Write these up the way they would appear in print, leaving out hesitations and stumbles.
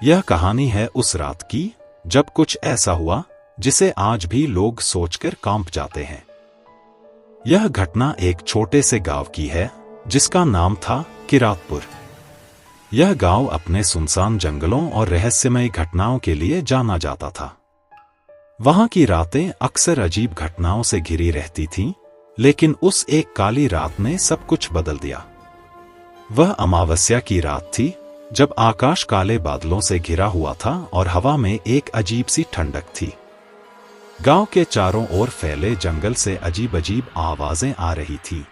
यह कहानी है उस रात की जब कुछ ऐसा हुआ जिसे आज भी लोग सोचकर कांप जाते हैं। यह घटना एक छोटे से गांव की है जिसका नाम था किरातपुर। यह गांव अपने सुनसान जंगलों और रहस्यमय घटनाओं के लिए जाना जाता था। वहां की रातें अक्सर अजीब घटनाओं से घिरी रहती थीं, लेकिन उस एक काली रात ने सब कुछ बदल दिया। वह अमावस्या की रात थी जब आकाश काले बादलों से घिरा हुआ था और हवा में एक अजीब सी ठंडक थी। गांव के चारों ओर फैले जंगल से अजीब अजीब आवाजें आ रही थी।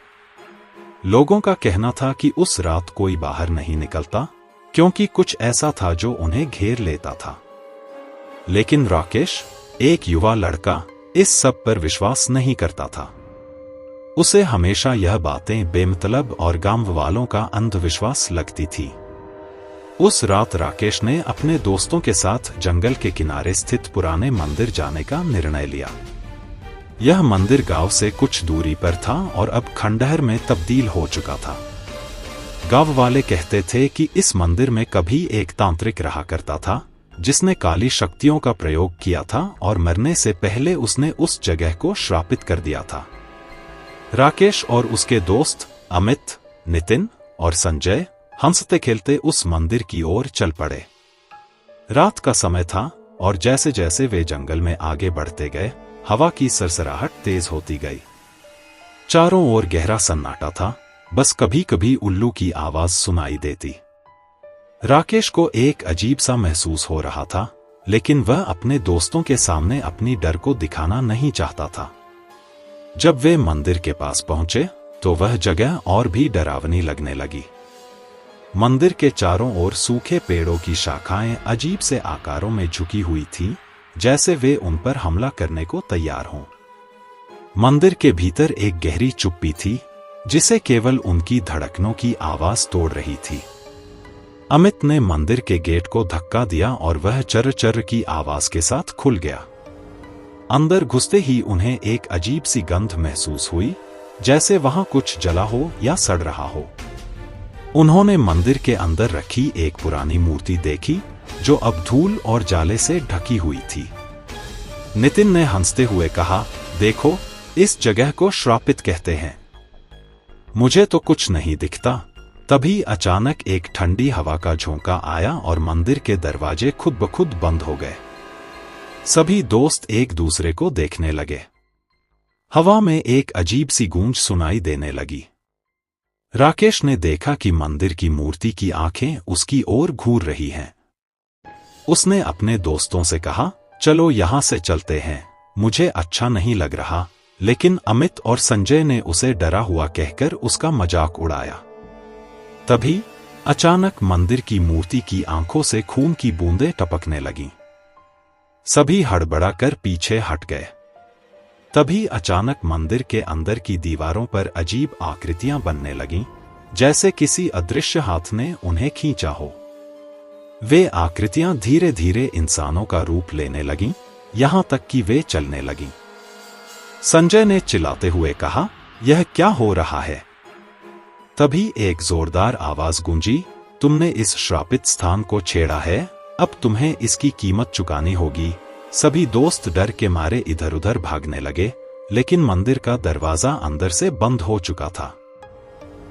लोगों का कहना था कि उस रात कोई बाहर नहीं निकलता क्योंकि कुछ ऐसा था जो उन्हें घेर लेता था। लेकिन राकेश, एक युवा लड़का, इस सब पर विश्वास नहीं करता था। उसे हमेशा यह बातें बेमतलब और गांव वालों का अंधविश्वास लगती थी। उस रात राकेश ने अपने दोस्तों के साथ जंगल के किनारे स्थित पुराने मंदिर जाने का निर्णय लिया। यह मंदिर गांव से कुछ दूरी पर था और अब खंडहर में तब्दील हो चुका था। गांव वाले कहते थे कि इस मंदिर में कभी एक तांत्रिक रहा करता था जिसने काली शक्तियों का प्रयोग किया था और मरने से पहले उसने उस जगह को श्रापित कर दिया था। राकेश और उसके दोस्त अमित, नितिन और संजय हंसते खेलते उस मंदिर की ओर चल पड़े। रात का समय था और जैसे जैसे वे जंगल में आगे बढ़ते गए, हवा की सरसराहट तेज होती गई। चारों ओर गहरा सन्नाटा था, बस कभी कभी उल्लू की आवाज सुनाई देती। राकेश को एक अजीब सा महसूस हो रहा था, लेकिन वह अपने दोस्तों के सामने अपनी डर को दिखाना नहीं चाहता था। जब वे मंदिर के पास पहुंचे तो वह जगह और भी डरावनी लगने लगी। मंदिर के चारों ओर सूखे पेड़ों की शाखाएं अजीब से आकारों में झुकी हुई थीं, जैसे वे उन पर हमला करने को तैयार हों। मंदिर के भीतर एक गहरी चुप्पी थी, जिसे केवल उनकी धड़कनों की आवाज तोड़ रही थी। अमित ने मंदिर के गेट को धक्का दिया और वह चर्र चर्र की आवाज के साथ खुल गया। अंदर घुसते ही उन्हें एक अजीब सी गंध महसूस हुई, जैसे वहां कुछ जला हो या सड़ रहा हो। उन्होंने मंदिर के अंदर रखी एक पुरानी मूर्ति देखी जो अब धूल और जाले से ढकी हुई थी। नितिन ने हंसते हुए कहा, देखो, इस जगह को श्रापित कहते हैं। मुझे तो कुछ नहीं दिखता। तभी अचानक एक ठंडी हवा का झोंका आया और मंदिर के दरवाजे खुद ब खुद बंद हो गए। सभी दोस्त एक दूसरे को देखने लगे। हवा में एक अजीब सी गूंज सुनाई देने लगी। राकेश ने देखा कि मंदिर की मूर्ति की आंखें उसकी ओर घूर रही हैं। उसने अपने दोस्तों से कहा, चलो यहां से चलते हैं, मुझे अच्छा नहीं लग रहा। लेकिन अमित और संजय ने उसे डरा हुआ कहकर उसका मजाक उड़ाया। तभी अचानक मंदिर की मूर्ति की आंखों से खून की बूंदें टपकने लगीं। सभी हड़बड़ाकर पीछे हट गए। तभी अचानक मंदिर के अंदर की दीवारों पर अजीब आकृतियां बनने लगीं, जैसे किसी अदृश्य हाथ ने उन्हें खींचा हो। वे आकृतियां धीरे धीरे इंसानों का रूप लेने लगीं, यहां तक कि वे चलने लगीं। संजय ने चिल्लाते हुए कहा, यह क्या हो रहा है? तभी एक जोरदार आवाज गूंजी, तुमने इस श्रापित स्थान को छेड़ा है, अब तुम्हें इसकी कीमत चुकानी होगी। सभी दोस्त डर के मारे इधर उधर भागने लगे, लेकिन मंदिर का दरवाजा अंदर से बंद हो चुका था।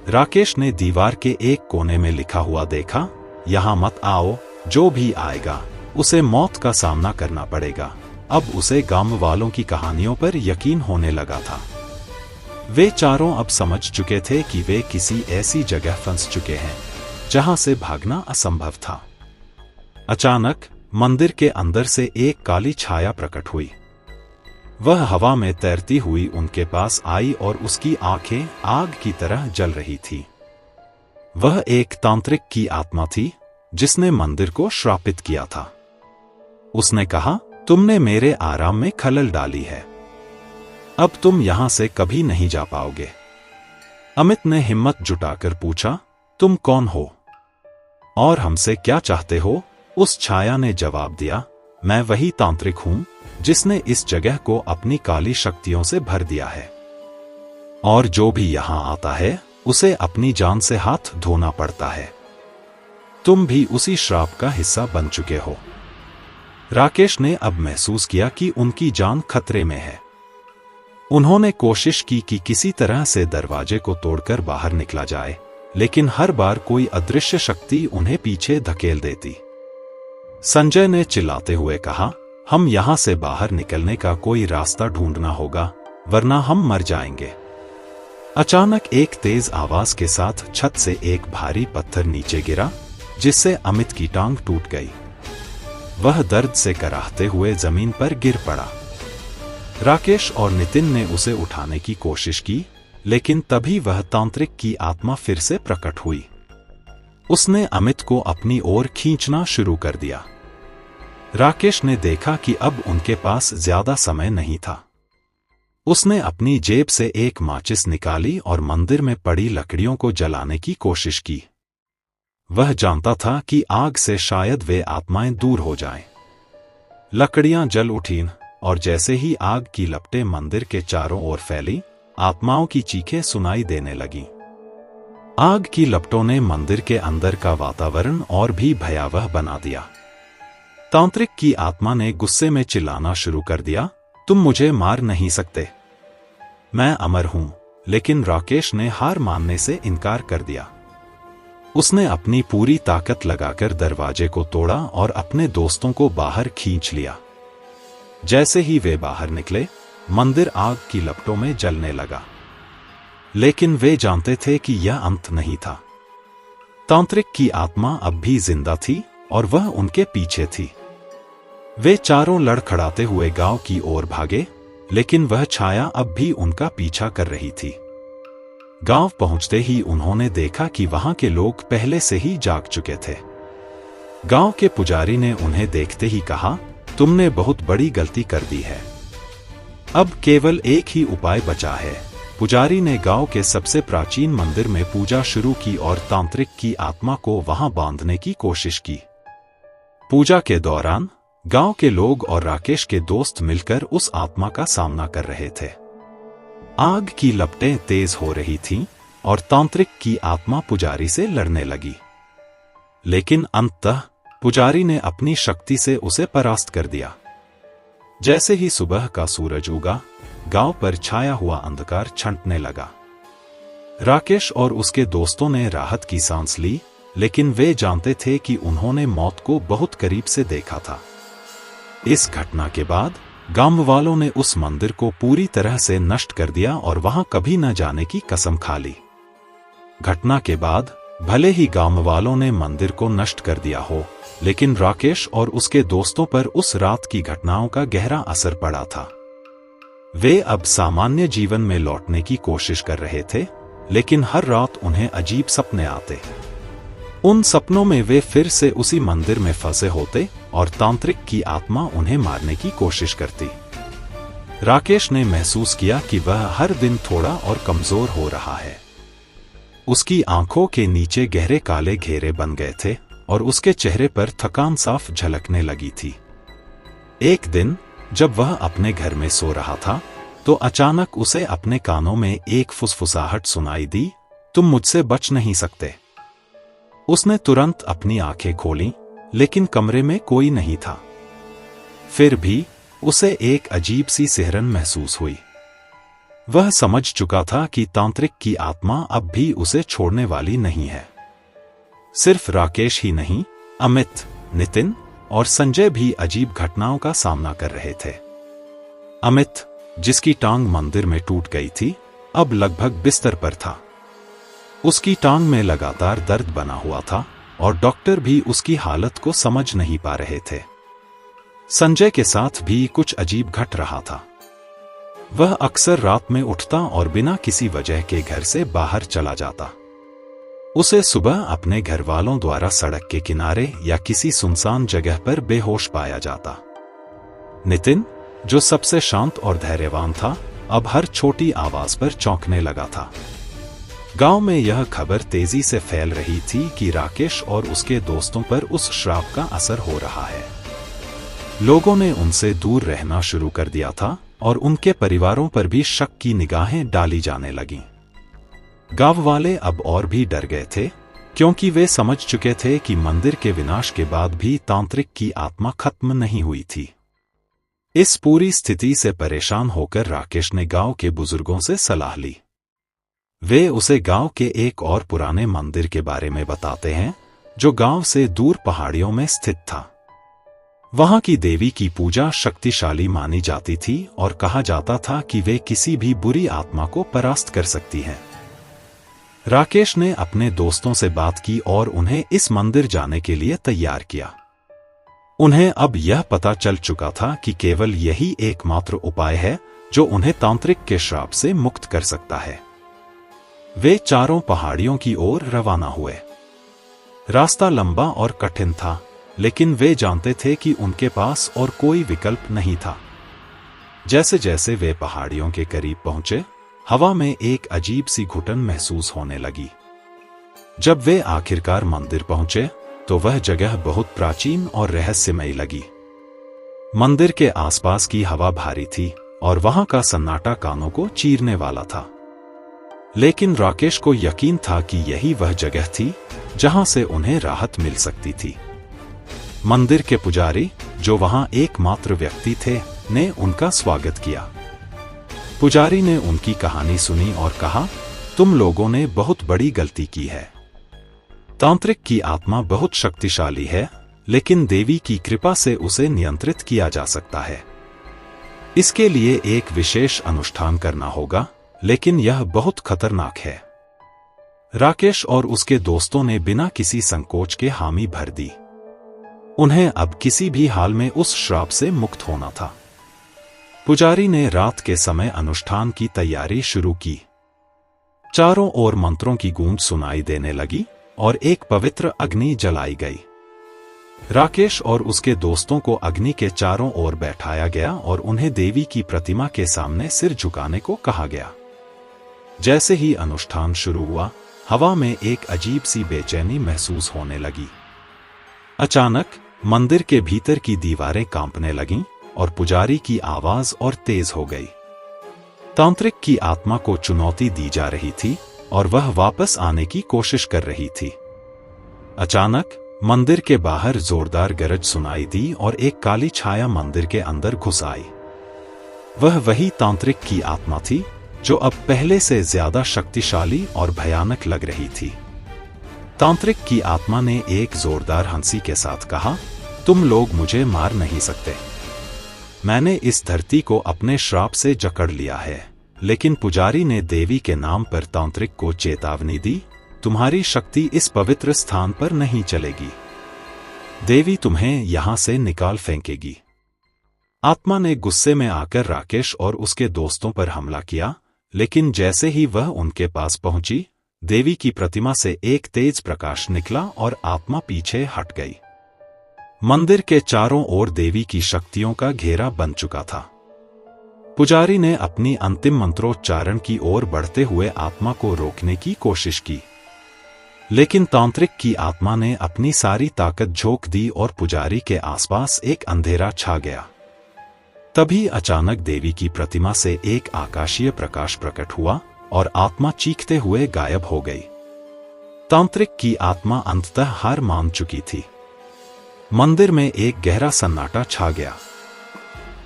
राकेश ने दीवार के एक कोने में लिखा हुआ देखा, यहां मत आओ, जो भी आएगा उसे मौत का सामना करना पड़ेगा। अब उसे गांव वालों की कहानियों पर यकीन होने लगा था। वे चारों अब समझ चुके थे कि वे किसी ऐसी जगह फंस चुके हैं जहां से भागना असंभव था। अचानक मंदिर के अंदर से एक काली छाया प्रकट हुई। वह हवा में तैरती हुई उनके पास आई और उसकी आंखें आग की तरह जल रही थी। वह एक तांत्रिक की आत्मा थी जिसने मंदिर को श्रापित किया था। उसने कहा, तुमने मेरे आराम में खलल डाली है, अब तुम यहां से कभी नहीं जा पाओगे। अमित ने हिम्मत जुटाकर पूछा, तुम कौन हो और हमसे क्या चाहते हो? उस छाया ने जवाब दिया, मैं वही तांत्रिक हूं जिसने इस जगह को अपनी काली शक्तियों से भर दिया है, और जो भी यहां आता है उसे अपनी जान से हाथ धोना पड़ता है। तुम भी उसी श्राप का हिस्सा बन चुके हो। राकेश ने अब महसूस किया कि उनकी जान खतरे में है। उन्होंने कोशिश की कि किसी तरह से दरवाजे को तोड़कर बाहर निकला जाए, लेकिन हर बार कोई अदृश्य शक्ति उन्हें पीछे धकेल देती। संजय ने चिल्लाते हुए कहा, हम यहां से बाहर निकलने का कोई रास्ता ढूंढना होगा, वरना हम मर जाएंगे। अचानक एक तेज आवाज के साथ छत से एक भारी पत्थर नीचे गिरा, जिससे अमित की टांग टूट गई। वह दर्द से कराहते हुए जमीन पर गिर पड़ा। राकेश और नितिन ने उसे उठाने की कोशिश की, लेकिन तभी वह तांत्रिक की आत्मा फिर से प्रकट हुई। उसने अमित को अपनी ओर खींचना शुरू कर दिया। राकेश ने देखा कि अब उनके पास ज्यादा समय नहीं था। उसने अपनी जेब से एक माचिस निकाली और मंदिर में पड़ी लकड़ियों को जलाने की कोशिश की। वह जानता था कि आग से शायद वे आत्माएं दूर हो जाएं। लकड़ियां जल उठीं और जैसे ही आग की लपटें मंदिर के चारों ओर फैली, आत्माओं की चीखें सुनाई देने लगीं। आग की लपटों ने मंदिर के अंदर का वातावरण और भी भयावह बना दिया। तांत्रिक की आत्मा ने गुस्से में चिल्लाना शुरू कर दिया, तुम मुझे मार नहीं सकते, मैं अमर हूं। लेकिन राकेश ने हार मानने से इनकार कर दिया। उसने अपनी पूरी ताकत लगाकर दरवाजे को तोड़ा और अपने दोस्तों को बाहर खींच लिया। जैसे ही वे बाहर निकले, मंदिर आग की लपटों में जलने लगा। लेकिन वे जानते थे कि यह अंत नहीं था। तांत्रिक की आत्मा अब भी जिंदा थी और वह उनके पीछे थी। वे चारों लड़खड़ाते हुए गांव की ओर भागे, लेकिन वह छाया अब भी उनका पीछा कर रही थी। गांव पहुंचते ही उन्होंने देखा कि वहां के लोग पहले से ही जाग चुके थे। गांव के पुजारी ने उन्हें देखते ही कहा, तुमने बहुत बड़ी गलती कर दी है। अब केवल एक ही उपाय बचा है। पुजारी ने गांव के सबसे प्राचीन मंदिर में पूजा शुरू की और तांत्रिक की आत्मा को वहां बांधने की कोशिश की। पूजा के दौरान गांव के लोग और राकेश के दोस्त मिलकर उस आत्मा का सामना कर रहे थे। आग की लपटें तेज हो रही थीं और तांत्रिक की आत्मा पुजारी से लड़ने लगी। लेकिन अंततः पुजारी ने अपनी शक्ति से उसे परास्त कर दिया। जैसे ही सुबह का सूरज उगा, गांव पर छाया हुआ अंधकार छंटने लगा। राकेश और उसके दोस्तों ने राहत की सांस ली, लेकिन वे जानते थे कि उन्होंने मौत को बहुत करीब से देखा था। इस घटना के बाद गांव वालों ने उस मंदिर को पूरी तरह से नष्ट कर दिया और वहां कभी न जाने की कसम खा ली। घटना के बाद भले ही गांव वालों ने मंदिर को नष्ट कर दिया हो, लेकिन राकेश और उसके दोस्तों पर उस रात की घटनाओं का गहरा असर पड़ा था। वे अब सामान्य जीवन में लौटने की कोशिश कर रहे थे, लेकिन हर रात उन्हें अजीब सपने आते। उन सपनों में वे फिर से उसी मंदिर में फंसे होते और तांत्रिक की आत्मा उन्हें मारने की कोशिश करती। राकेश ने महसूस किया कि वह हर दिन थोड़ा और कमजोर हो रहा है। उसकी आंखों के नीचे गहरे काले घेरे बन गए थे और उसके चेहरे पर थकान साफ झलकने लगी थी। एक दिन जब वह अपने घर में सो रहा था, तो अचानक उसे अपने कानों में एक फुसफुसाहट सुनाई दी, तुम मुझसे बच नहीं सकते। उसने तुरंत अपनी आंखें खोलीं, लेकिन कमरे में कोई नहीं था। फिर भी उसे एक अजीब सी सिहरन महसूस हुई। वह समझ चुका था कि तांत्रिक की आत्मा अब भी उसे छोड़ने वाली नहीं है। सिर्फ राकेश ही नहीं, अमित, नितिन और संजय भी अजीब घटनाओं का सामना कर रहे थे। अमित, जिसकी टांग मंदिर में टूट गई थी, अब लगभग बिस्तर पर था। उसकी टांग में लगातार दर्द बना हुआ था और डॉक्टर भी उसकी हालत को समझ नहीं पा रहे थे। संजय के साथ भी कुछ अजीब घट रहा था। वह अक्सर रात में उठता और बिना किसी वजह के घर से बाहर चला जाता। उसे सुबह अपने घर वालों द्वारा सड़क के किनारे या किसी सुनसान जगह पर बेहोश पाया जाता। नितिन, जो सबसे शांत और धैर्यवान था, अब हर छोटी आवाज पर चौंकने लगा था। गांव में यह खबर तेजी से फैल रही थी कि राकेश और उसके दोस्तों पर उस श्राप का असर हो रहा है। लोगों ने उनसे दूर रहना शुरू कर दिया था और उनके परिवारों पर भी शक की निगाहें डाली जाने लगीं। गांव वाले अब और भी डर गए थे, क्योंकि वे समझ चुके थे कि मंदिर के विनाश के बाद भी तांत्रिक की आत्मा खत्म नहीं हुई थी। इस पूरी स्थिति से परेशान होकर राकेश ने गांव के बुजुर्गों से सलाह ली। वे उसे गांव के एक और पुराने मंदिर के बारे में बताते हैं जो गांव से दूर पहाड़ियों में स्थित था। वहां की देवी की पूजा शक्तिशाली मानी जाती थी और कहा जाता था कि वे किसी भी बुरी आत्मा को परास्त कर सकती हैं। राकेश ने अपने दोस्तों से बात की और उन्हें इस मंदिर जाने के लिए तैयार किया। उन्हें अब यह पता चल चुका था कि केवल यही एकमात्र उपाय है जो उन्हें तांत्रिक के श्राप से मुक्त कर सकता है। वे चारों पहाड़ियों की ओर रवाना हुए। रास्ता लंबा और कठिन था, लेकिन वे जानते थे कि उनके पास और कोई विकल्प नहीं था। जैसे जैसे वे पहाड़ियों के करीब पहुंचे, हवा में एक अजीब सी घुटन महसूस होने लगी। जब वे आखिरकार मंदिर पहुंचे तो वह जगह बहुत प्राचीन और रहस्यमयी लगी। मंदिर के आसपास की हवा भारी थी और वहां का सन्नाटा कानों को चीरने वाला था। लेकिन राकेश को यकीन था कि यही वह जगह थी जहां से उन्हें राहत मिल सकती थी। मंदिर के पुजारी, जो वहां एकमात्र व्यक्ति थे, ने उनका स्वागत किया। पुजारी ने उनकी कहानी सुनी और कहा, तुम लोगों ने बहुत बड़ी गलती की है। तांत्रिक की आत्मा बहुत शक्तिशाली है, लेकिन देवी की कृपा से उसे नियंत्रित किया जा सकता है। इसके लिए एक विशेष अनुष्ठान करना होगा, लेकिन यह बहुत खतरनाक है। राकेश और उसके दोस्तों ने बिना किसी संकोच के हामी भर दी। उन्हें अब किसी भी हाल में उस श्राप से मुक्त होना था। पुजारी ने रात के समय अनुष्ठान की तैयारी शुरू की। चारों ओर मंत्रों की गूंज सुनाई देने लगी और एक पवित्र अग्नि जलाई गई। राकेश और उसके दोस्तों को अग्नि के चारों ओर बैठाया गया और उन्हें देवी की प्रतिमा के सामने सिर झुकाने को कहा गया। जैसे ही अनुष्ठान शुरू हुआ, हवा में एक अजीब सी बेचैनी महसूस होने लगी। अचानक मंदिर के भीतर की दीवारें कांपने लगीं और पुजारी की आवाज और तेज हो गई। तांत्रिक की आत्मा को चुनौती दी जा रही थी और वह वापस आने की कोशिश कर रही थी। अचानक मंदिर के बाहर जोरदार गरज सुनाई दी और एक काली छाया मंदिर के अंदर घुस आई। वह वही तांत्रिक की आत्मा थी जो अब पहले से ज्यादा शक्तिशाली और भयानक लग रही थी। तांत्रिक की आत्मा ने एक जोरदार हंसी के साथ कहा, तुम लोग मुझे मार नहीं सकते। मैंने इस धरती को अपने श्राप से जकड़ लिया है, लेकिन पुजारी ने देवी के नाम पर तांत्रिक को चेतावनी दी, तुम्हारी शक्ति इस पवित्र स्थान पर नहीं चलेगी। देवी तुम्हें यहां से निकाल फेंकेगी। आत्मा ने गुस्से में आकर राकेश और उसके दोस्तों पर हमला किया, लेकिन जैसे ही वह उनके पास पहुंची, देवी की प्रतिमा से एक तेज प्रकाश निकला और आत्मा पीछे हट गई। मंदिर के चारों ओर देवी की शक्तियों का घेरा बन चुका था। पुजारी ने अपनी अंतिम मंत्रोच्चारण की ओर बढ़ते हुए आत्मा को रोकने की कोशिश की, लेकिन तांत्रिक की आत्मा ने अपनी सारी ताकत झोंक दी और पुजारी के आसपास एक अंधेरा छा गया। तभी अचानक देवी की प्रतिमा से एक आकाशीय प्रकाश प्रकट हुआ और आत्मा चीखते हुए गायब हो गई। तांत्रिक की आत्मा अंततः हार मान चुकी थी। मंदिर में एक गहरा सन्नाटा छा गया।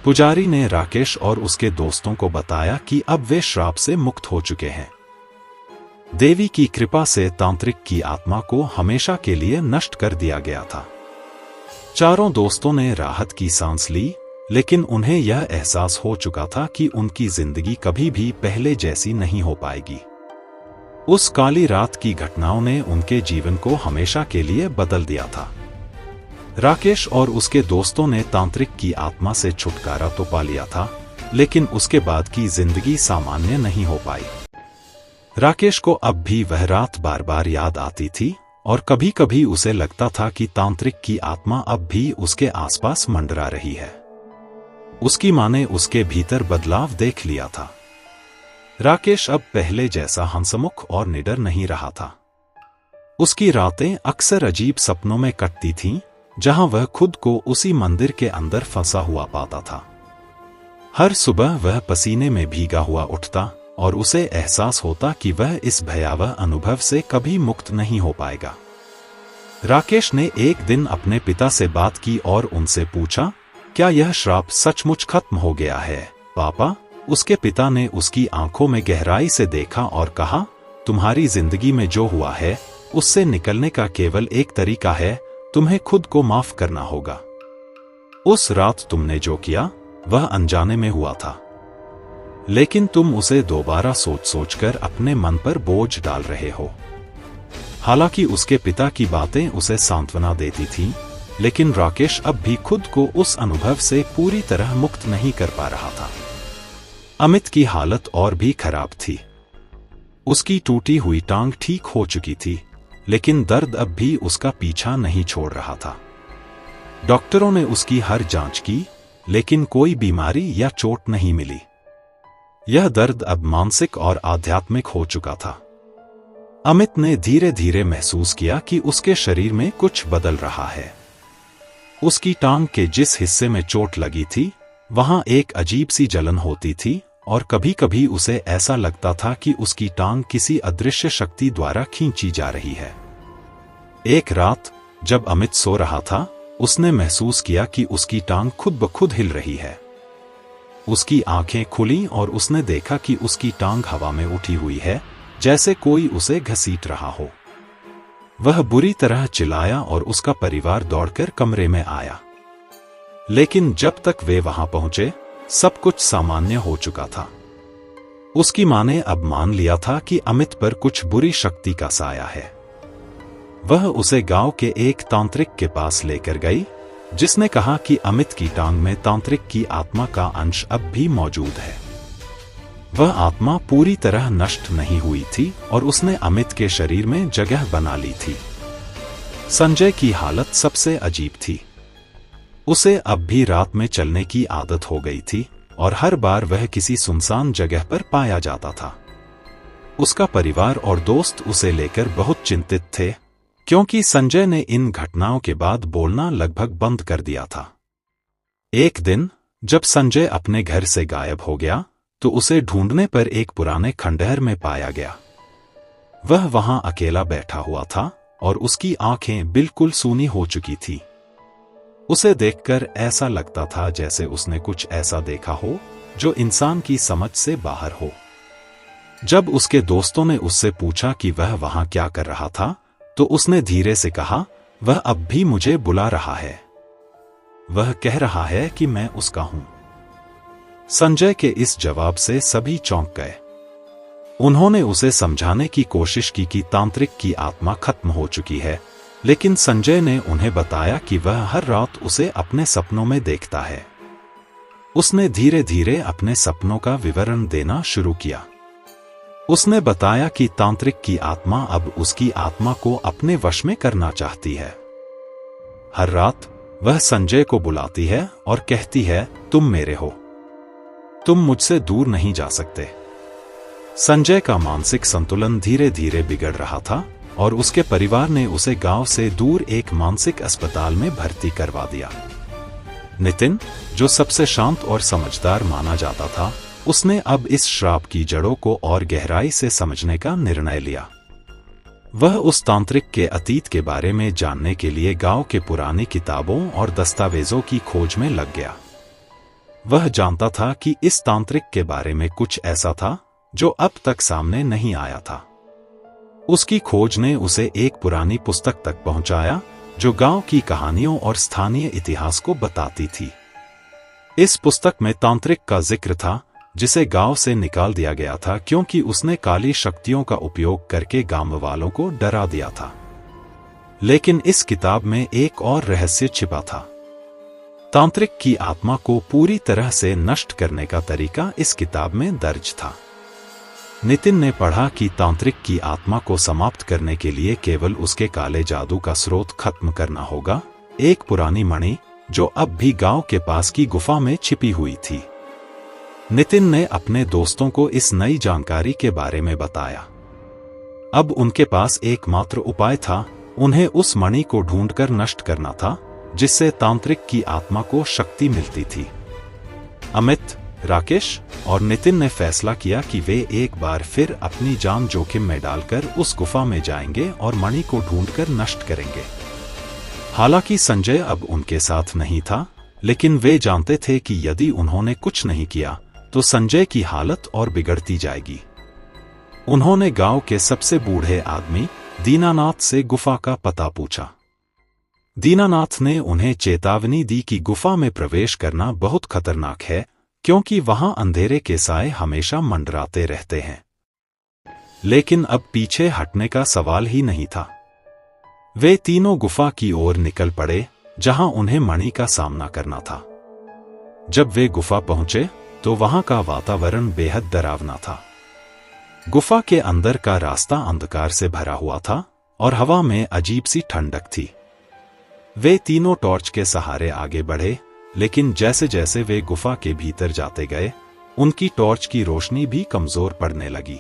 पुजारी ने राकेश और उसके दोस्तों को बताया कि अब वे श्राप से मुक्त हो चुके हैं। देवी की कृपा से तांत्रिक की आत्मा को हमेशा के लिए नष्ट कर दिया गया था। चारों दोस्तों ने राहत की सांस ली, लेकिन उन्हें यह एहसास हो चुका था कि उनकी जिंदगी कभी भी पहले जैसी नहीं हो पाएगी। उस काली रात की घटनाओं ने उनके जीवन को हमेशा के लिए बदल दिया था। राकेश और उसके दोस्तों ने तांत्रिक की आत्मा से छुटकारा तो पा लिया था, लेकिन उसके बाद की जिंदगी सामान्य नहीं हो पाई। राकेश को अब भी वह रात बार बार याद आती थी और कभी कभी उसे लगता था कि तांत्रिक की आत्मा अब भी उसके आसपास मंडरा रही है। उसकी मां ने उसके भीतर बदलाव देख लिया था। राकेश अब पहले जैसा हंसमुख और निडर नहीं रहा था। उसकी रातें अक्सर अजीब सपनों में कटती थीं, जहां वह खुद को उसी मंदिर के अंदर फंसा हुआ पाता था। हर सुबह वह पसीने में भीगा हुआ उठता, और उसे एहसास होता कि वह इस भयावह अनुभव से कभी मुक्त नहीं हो पाएगा। राकेश ने एक दिन अपने पिता से बात की और उनसे पूछा, क्या यह श्राप सचमुच खत्म हो गया है पापा? उसके पिता ने उसकी आंखों में गहराई से देखा और कहा, तुम्हारी जिंदगी में जो हुआ है उससे निकलने का केवल एक तरीका है, तुम्हें खुद को माफ करना होगा। उस रात तुमने जो किया वह अनजाने में हुआ था, लेकिन तुम उसे दोबारा सोच सोचकर अपने मन पर बोझ डाल रहे हो। हालांकि उसके पिता की बातें उसे सांत्वना देती थीं, लेकिन राकेश अब भी खुद को उस अनुभव से पूरी तरह मुक्त नहीं कर पा रहा था। अमित की हालत और भी खराब थी। उसकी टूटी हुई टांग ठीक हो चुकी थी, लेकिन दर्द अब भी उसका पीछा नहीं छोड़ रहा था। डॉक्टरों ने उसकी हर जांच की, लेकिन कोई बीमारी या चोट नहीं मिली। यह दर्द अब मानसिक और आध्यात्मिक हो चुका था। अमित ने धीरे धीरे महसूस किया कि उसके शरीर में कुछ बदल रहा है। उसकी टांग के जिस हिस्से में चोट लगी थी वहां एक अजीब सी जलन होती थी, और कभी कभी उसे ऐसा लगता था कि उसकी टांग किसी अदृश्य शक्ति द्वारा खींची जा रही है। एक रात जब अमित सो रहा था, उसने महसूस किया कि उसकी टांग खुद ब खुद हिल रही है। उसकी आंखें खुलीं और उसने देखा कि उसकी टांग हवा में उठी हुई है, जैसे कोई उसे घसीट रहा हो। वह बुरी तरह चिल्लाया और उसका परिवार दौड़कर कमरे में आया, लेकिन जब तक वे वहां पहुंचे सब कुछ सामान्य हो चुका था। उसकी मां ने अब मान लिया था कि अमित पर कुछ बुरी शक्ति का साया है। वह उसे गांव के एक तांत्रिक के पास लेकर गई, जिसने कहा कि अमित की टांग में तांत्रिक की आत्मा का अंश अब भी मौजूद है। वह आत्मा पूरी तरह नष्ट नहीं हुई थी और उसने अमित के शरीर में जगह बना ली थी। संजय की हालत सबसे अजीब थी। उसे अब भी रात में चलने की आदत हो गई थी और हर बार वह किसी सुनसान जगह पर पाया जाता था। उसका परिवार और दोस्त उसे लेकर बहुत चिंतित थे, क्योंकि संजय ने इन घटनाओं के बाद बोलना लगभग बंद कर दिया था। एक दिन जब संजय अपने घर से गायब हो गया तो उसे ढूंढने पर एक पुराने खंडहर में पाया गया। वह वहां अकेला बैठा हुआ था और उसकी आंखें बिल्कुल सूनी हो चुकी थी। उसे देखकर ऐसा लगता था जैसे उसने कुछ ऐसा देखा हो जो इंसान की समझ से बाहर हो। जब उसके दोस्तों ने उससे पूछा कि वह वहां क्या कर रहा था, तो उसने धीरे से कहा, वह अब भी मुझे बुला रहा है। वह कह रहा है कि मैं उसका हूं। संजय के इस जवाब से सभी चौंक गए। उन्होंने उसे समझाने की कोशिश की कि तांत्रिक की आत्मा खत्म हो चुकी है, लेकिन संजय ने उन्हें बताया कि वह हर रात उसे अपने सपनों में देखता है। उसने धीरे धीरे अपने सपनों का विवरण देना शुरू किया। उसने बताया कि तांत्रिक की आत्मा अब उसकी आत्मा को अपने वश में करना चाहती है। हर रात वह संजय को बुलाती है और कहती है, तुम मेरे हो, तुम मुझसे दूर नहीं जा सकते। संजय का मानसिक संतुलन धीरे धीरे बिगड़ रहा था और उसके परिवार ने उसे गांव से दूर एक मानसिक अस्पताल में भर्ती करवा दिया। नितिन, जो सबसे शांत और समझदार माना जाता था, उसने अब इस श्राप की जड़ों को और गहराई से समझने का निर्णय लिया। वह उस तांत्रिक के अतीत के बारे में जानने के लिए गांव के पुरानी किताबों और दस्तावेजों की खोज में लग गया। वह जानता था कि इस तांत्रिक के बारे में कुछ ऐसा था जो अब तक सामने नहीं आया था। उसकी खोज ने उसे एक पुरानी पुस्तक तक पहुंचाया जो गांव की कहानियों और स्थानीय इतिहास को बताती थी। इस पुस्तक में तांत्रिक का जिक्र था, जिसे गांव से निकाल दिया गया था क्योंकि उसने काली शक्तियों का उपयोग करके गांव वालों को डरा दिया था। लेकिन इस किताब में एक और रहस्य छिपा था। तांत्रिक की आत्मा को पूरी तरह से नष्ट करने का तरीका इस किताब में दर्ज था। नितिन ने पढ़ा कि तांत्रिक की आत्मा को समाप्त करने के लिए केवल उसके काले जादू का स्रोत खत्म करना होगा, एक पुरानी मणि जो अब भी गांव के पास की गुफा में छिपी हुई थी। नितिन ने अपने दोस्तों को इस नई जानकारी के बारे में बताया। अब उनके पास एकमात्र उपाय था, उन्हें उस मणि को ढूंढकर नष्ट करना था, जिससे तांत्रिक की आत्मा को शक्ति मिलती थी। अमित, राकेश और नितिन ने फैसला किया कि वे एक बार फिर अपनी जान जोखिम में डालकर उस गुफा में जाएंगे और मणि को ढूंढकर नष्ट करेंगे। हालांकि संजय अब उनके साथ नहीं था, लेकिन वे जानते थे कि यदि उन्होंने कुछ नहीं किया तो संजय की हालत और बिगड़ती जाएगी। उन्होंने गांव के सबसे बूढ़े आदमी दीनानाथ से गुफा का पता पूछा। दीनानाथ ने उन्हें चेतावनी दी कि गुफा में प्रवेश करना बहुत खतरनाक है, क्योंकि वहां अंधेरे के साए हमेशा मंडराते रहते हैं। लेकिन अब पीछे हटने का सवाल ही नहीं था। वे तीनों गुफा की ओर निकल पड़े, जहां उन्हें मणि का सामना करना था। जब वे गुफा पहुंचे तो वहां का वातावरण बेहद डरावना था। गुफा के अंदर का रास्ता अंधकार से भरा हुआ था और हवा में अजीब सी ठंडक थी। वे तीनों टॉर्च के सहारे आगे बढ़े, लेकिन जैसे जैसे वे गुफा के भीतर जाते गए, उनकी टॉर्च की रोशनी भी कमजोर पड़ने लगी।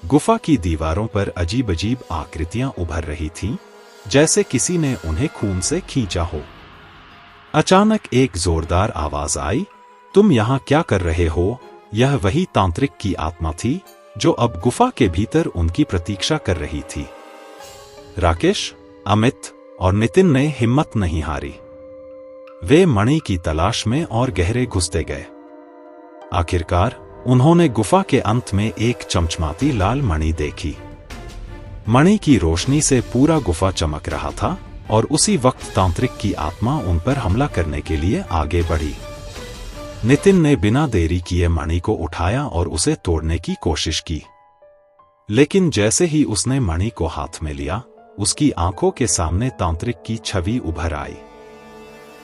गुफा की दीवारों पर अजीब अजीब आकृतियां उभर रही थीं, जैसे किसी ने उन्हें खून से खींचा हो। अचानक एक जोरदार आवाज आई, तुम यहां क्या कर रहे हो? यह वही तांत्रिक की आत्मा थी जो अब गुफा के भीतर उनकी प्रतीक्षा कर रही थी। राकेश, अमित और नितिन ने हिम्मत नहीं हारी। वे मणि की तलाश में और गहरे घुसते गए। आखिरकार उन्होंने गुफा के अंत में एक चमचमाती लाल मणि देखी। मणि की रोशनी से पूरा गुफा चमक रहा था और उसी वक्त तांत्रिक की आत्मा उन पर हमला करने के लिए आगे बढ़ी। नितिन ने बिना देरी किए मणि को उठाया और उसे तोड़ने की कोशिश की। लेकिन जैसे ही उसने मणि को हाथ में लिया, उसकी आंखों के सामने तांत्रिक की छवि उभर आई।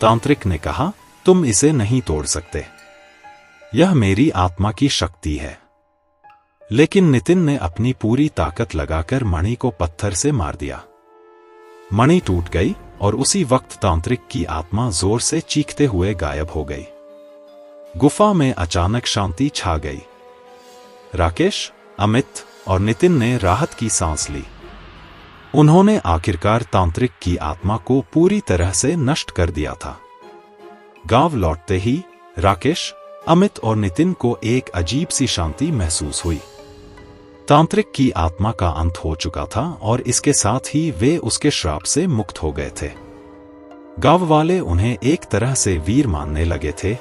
तांत्रिक ने कहा, तुम इसे नहीं तोड़ सकते, यह मेरी आत्मा की शक्ति है। लेकिन नितिन ने अपनी पूरी ताकत लगाकर मणि को पत्थर से मार दिया। मणि टूट गई और उसी वक्त तांत्रिक की आत्मा जोर से चीखते हुए गायब हो गई। गुफा में अचानक शांति छा गई। राकेश, अमित और नितिन ने राहत की सांस ली। उन्होंने आखिरकार तांत्रिक की आत्मा को पूरी तरह से नष्ट कर दिया था। गांव लौटते ही राकेश, अमित और नितिन को एक अजीब सी शांति महसूस हुई। तांत्रिक की आत्मा का अंत हो चुका था और इसके साथ ही वे उसके श्राप से मुक्त हो गए थे। गांव वाले उन्हें एक तरह से वीर मानने लगे थे,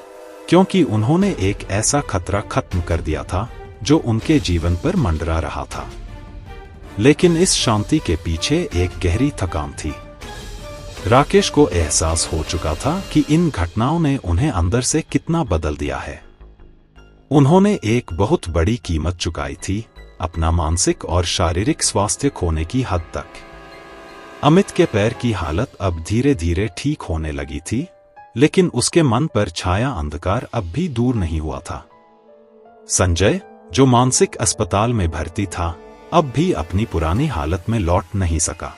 क्योंकि उन्होंने एक ऐसा खतरा खत्म कर दिया था जो उनके जीवन पर मंडरा रहा था। लेकिन इस शांति के पीछे एक गहरी थकान थी। राकेश को एहसास हो चुका था कि इन घटनाओं ने उन्हें अंदर से कितना बदल दिया है। उन्होंने एक बहुत बड़ी कीमत चुकाई थी, अपना मानसिक और शारीरिक स्वास्थ्य खोने की हद तक। अमित के पैर की हालत अब धीरे धीरे ठीक होने लगी थी, लेकिन उसके मन पर छाया अंधकार अब भी दूर नहीं हुआ था। संजय, जो मानसिक अस्पताल में भर्ती था, अब भी अपनी पुरानी हालत में लौट नहीं सका।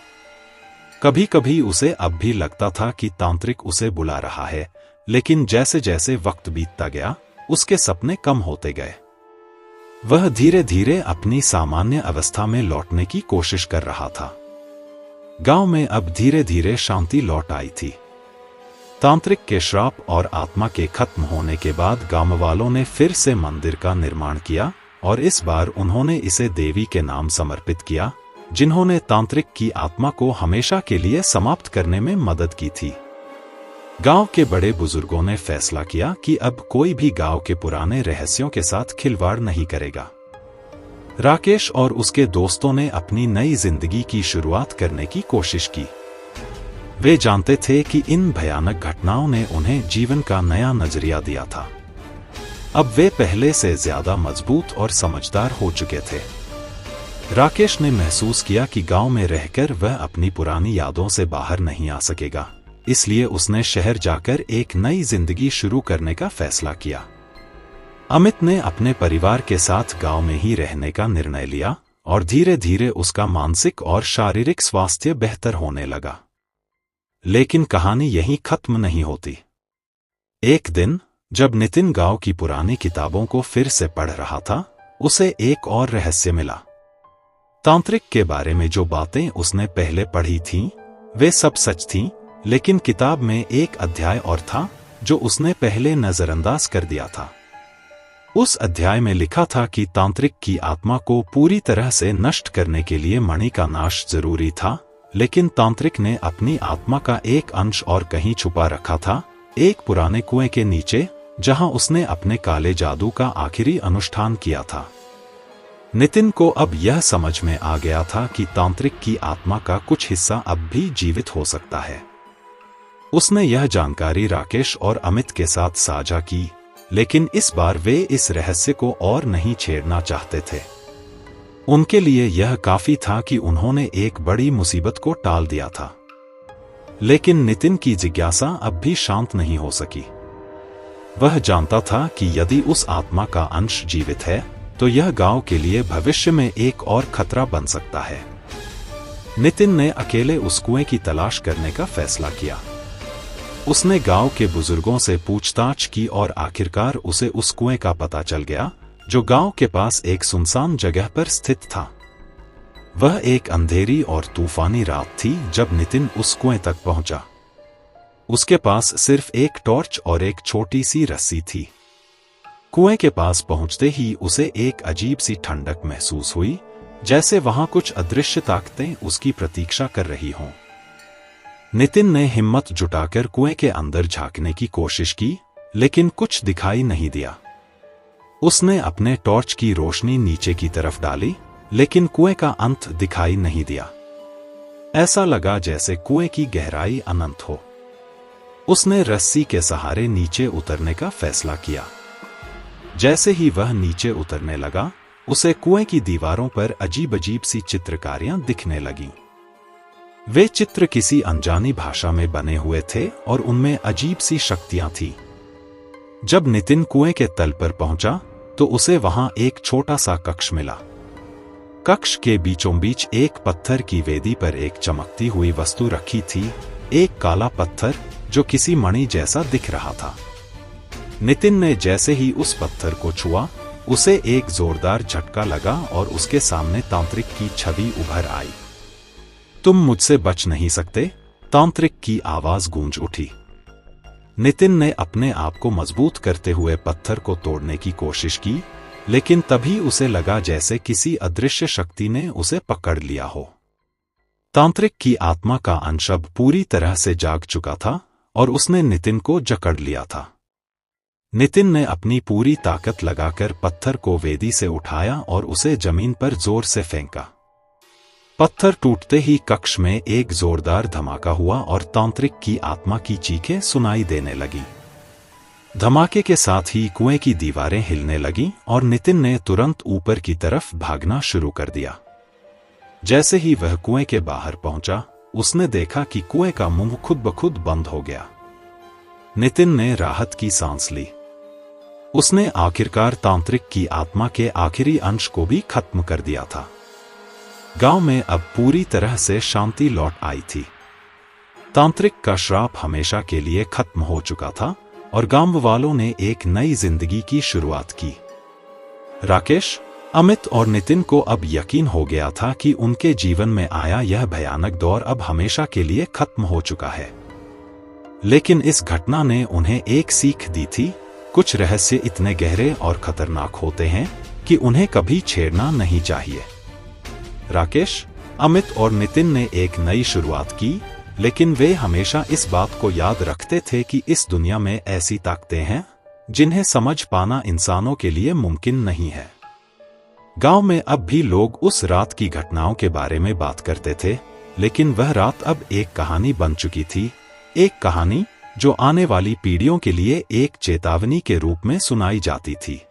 कभी कभी उसे अब भी लगता था कि तांत्रिक उसे बुला रहा है, लेकिन जैसे जैसे वक्त बीतता गया, उसके सपने कम होते गए। वह धीरे धीरे अपनी सामान्य अवस्था में लौटने की कोशिश कर रहा था। गांव में अब धीरे धीरे शांति लौट आई थी। तांत्रिक के श्राप और आत्मा के खत्म होने के बाद गांव वालों ने फिर से मंदिर का निर्माण किया और इस बार उन्होंने इसे देवी के नाम समर्पित किया, जिन्होंने तांत्रिक की आत्मा को हमेशा के लिए समाप्त करने में मदद की थी। गांव के बड़े बुजुर्गों ने फैसला किया कि अब कोई भी गांव के पुराने रहस्यों के साथ खिलवाड़ नहीं करेगा। राकेश और उसके दोस्तों ने अपनी नई जिंदगी की शुरुआत करने की कोशिश की। वे जानते थे कि इन भयानक घटनाओं ने उन्हें जीवन का नया नजरिया दिया था। अब वे पहले से ज्यादा मजबूत और समझदार हो चुके थे। राकेश ने महसूस किया कि गांव में रहकर वह अपनी पुरानी यादों से बाहर नहीं आ सकेगा, इसलिए उसने शहर जाकर एक नई जिंदगी शुरू करने का फैसला किया। अमित ने अपने परिवार के साथ गांव में ही रहने का निर्णय लिया और धीरे धीरे उसका मानसिक और शारीरिक स्वास्थ्य बेहतर होने लगा। लेकिन कहानी यहीं खत्म नहीं होती। एक दिन जब नितिन गांव की पुरानी किताबों को फिर से पढ़ रहा था, उसे एक और रहस्य मिला। तांत्रिक के बारे में जो बातें उसने पहले पढ़ी थीं, वे सब सच थीं, लेकिन किताब में एक अध्याय और था जो उसने पहले नजरअंदाज कर दिया था। उस अध्याय में लिखा था कि तांत्रिक की आत्मा को पूरी तरह से नष्ट करने के लिए मणि का नाश जरूरी था, लेकिन तांत्रिक ने अपनी आत्मा का एक अंश और कहीं छुपा रखा था, एक पुराने कुएं के नीचे, जहां उसने अपने काले जादू का आखिरी अनुष्ठान किया था। नितिन को अब यह समझ में आ गया था कि तांत्रिक की आत्मा का कुछ हिस्सा अब भी जीवित हो सकता है। उसने यह जानकारी राकेश और अमित के साथ साझा की, लेकिन इस बार वे इस रहस्य को और नहीं छेड़ना चाहते थे। उनके लिए यह काफी था कि उन्होंने एक बड़ी मुसीबत को टाल दिया था। लेकिन नितिन की जिज्ञासा अब भी शांत नहीं हो सकी। वह जानता था कि यदि उस आत्मा का अंश जीवित है, तो यह गांव के लिए भविष्य में एक और खतरा बन सकता है। नितिन ने अकेले उस कुएं की तलाश करने का फैसला किया। उसने गांव के बुजुर्गों से पूछताछ की और आखिरकार उसे उस कुएं का पता चल गया, जो गांव के पास एक सुनसान जगह पर स्थित था। वह एक अंधेरी और तूफानी रात थी जब नितिन उस कुएं तक पहुंचा। उसके पास सिर्फ एक टॉर्च और एक छोटी सी रस्सी थी। कुएं के पास पहुंचते ही उसे एक अजीब सी ठंडक महसूस हुई, जैसे वहां कुछ अदृश्य ताकतें उसकी प्रतीक्षा कर रही हों। नितिन ने हिम्मत जुटाकर कुएं के अंदर झांकने की कोशिश की, लेकिन कुछ दिखाई नहीं दिया। उसने अपने टॉर्च की रोशनी नीचे की तरफ डाली, लेकिन कुएं का अंत दिखाई नहीं दिया। ऐसा लगा जैसे कुएं की गहराई अनंत हो। उसने रस्सी के सहारे नीचे उतरने का फैसला किया। जैसे ही वह नीचे उतरने लगा, उसे कुएं की दीवारों पर अजीब-अजीब सी चित्रकारियां दिखने लगीं। वे चित्र किसी अनजानी भाषा में बने हुए थे और उनमें अजीब सी शक्तियां थीं। जब नितिन कुएं के तल पर पहुंचा, तो उसे वहां एक छोटा सा कक्ष मिला। कक्ष के बीचों बीच एक पत्थर की वेदी पर एक चमकती हुई वस्तु रखी थी, एक काला पत्थर जो किसी मणि जैसा दिख रहा था। नितिन ने जैसे ही उस पत्थर को छुआ, उसे एक जोरदार झटका लगा और उसके सामने तांत्रिक की छवि उभर आई। तुम मुझसे बच नहीं सकते, तांत्रिक की आवाज गूंज उठी। नितिन ने अपने आप को मजबूत करते हुए पत्थर को तोड़ने की कोशिश की, लेकिन तभी उसे लगा जैसे किसी अदृश्य शक्ति ने उसे पकड़ लिया हो। तांत्रिक की आत्मा का अंश अब पूरी तरह से जाग चुका था और उसने नितिन को जकड़ लिया था। नितिन ने अपनी पूरी ताकत लगाकर पत्थर को वेदी से उठाया और उसे जमीन पर जोर से फेंका। पत्थर टूटते ही कक्ष में एक जोरदार धमाका हुआ और तांत्रिक की आत्मा की चीखें सुनाई देने लगी। धमाके के साथ ही कुएं की दीवारें हिलने लगीं और नितिन ने तुरंत ऊपर की तरफ भागना शुरू कर दिया। जैसे ही वह कुएं के बाहर पहुंचा, उसने देखा कि कुएं का मुंह खुद ब खुद बंद हो गया। नितिन ने राहत की सांस ली। उसने आखिरकार तांत्रिक की आत्मा के आखिरी अंश को भी खत्म कर दिया था। गांव में अब पूरी तरह से शांति लौट आई थी। तांत्रिक का श्राप हमेशा के लिए खत्म हो चुका था और गांव वालों ने एक नई जिंदगी की शुरुआत की। राकेश, अमित और नितिन को अब यकीन हो गया था कि उनके जीवन में आया यह भयानक दौर अब हमेशा के लिए खत्म हो चुका है। लेकिन इस घटना ने उन्हें एक सीख दी थी, कुछ रहस्य इतने गहरे और खतरनाक होते हैं कि उन्हें कभी छेड़ना नहीं चाहिए। राकेश, अमित और नितिन ने एक नई शुरुआत की, लेकिन वे हमेशा इस बात को याद रखते थे कि इस दुनिया में ऐसी ताकतें हैं जिन्हें समझ पाना इंसानों के लिए मुमकिन नहीं है। गांव में अब भी लोग उस रात की घटनाओं के बारे में बात करते थे, लेकिन वह रात अब एक कहानी बन चुकी थी, एक कहानी जो आने वाली पीढ़ियों के लिए एक चेतावनी के रूप में सुनाई जाती थी।